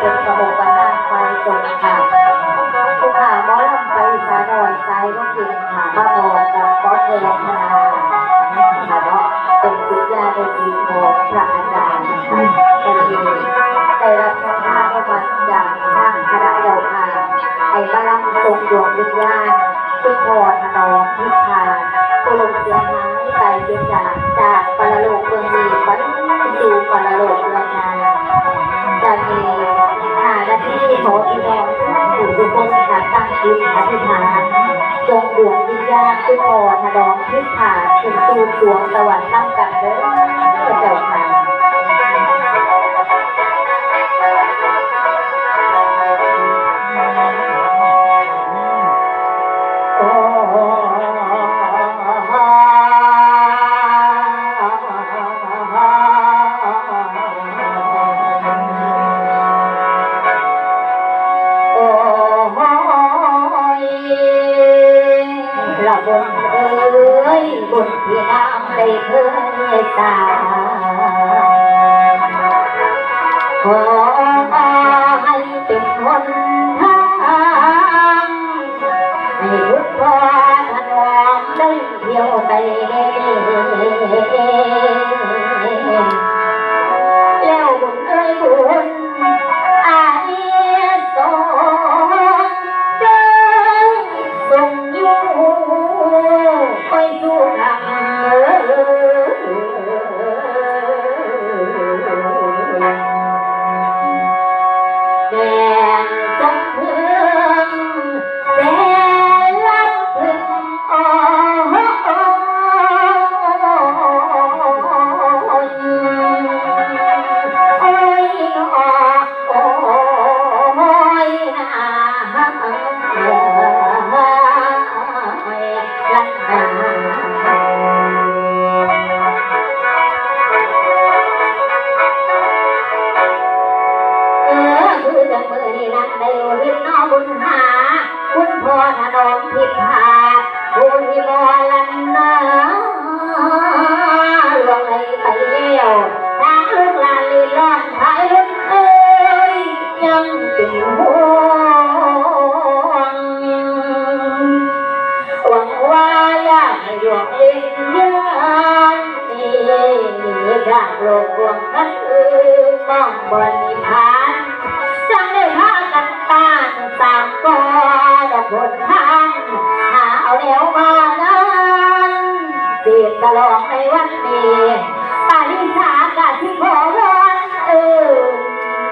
เป็นกระบอกบรรดาไฟจงค่ะผู้ข่าวมอลำไปสาดอยใจก็กินค่ะมาบอกกับขอแทนธนาค่ะเนาะเป็นสุญญาเป็นสีของพระอาจารย์ค่ะเป็นดีได้รับคำท้าเข้ามาจากทางคณะเจ้าค่ะไอ้บาลังทรงดวงวิญญาณที่พอถนอมพิพาผู้ลงเสียหายใจเย็นจากปรโลกเมืองดีปันสู่ปรโลกเมืองนาจะมีนาทีขอที่น้องสู่ทุกคนค่ะตั้งจิตอธิษฐานจงดวงวิญญาณที่พอถนอมพิพาขึ้นสู่ดวงสวรรค์นำกันเด้อเจ้าค่ะบุญที่น้ำได้เคยสาขอให้เป็นคนทางให้พุทธวาถนอมได้เที่ยวไปแล้วบุญบุญอานิสงส์ส่งอยู่ไปสู่ทางแดงสมเพื่อนแต่ลับพึงโอ้บุญหาคุณพ่อถนอมพิพาผู้ที่มอลันนาลวงเลยไปเลี้ยวทางลูกหลานลีลอนไทยรุ่นเอ้ยยังเป็นห่วงหวังว่าอยากให้ดวงวิญญาณนี้จากโลกดวงนั้นมองบนนิพพานจังได้พากันตามตามก็ดอกผลทางหาเอาแนวมานั้นเสียตลอดในวันนี้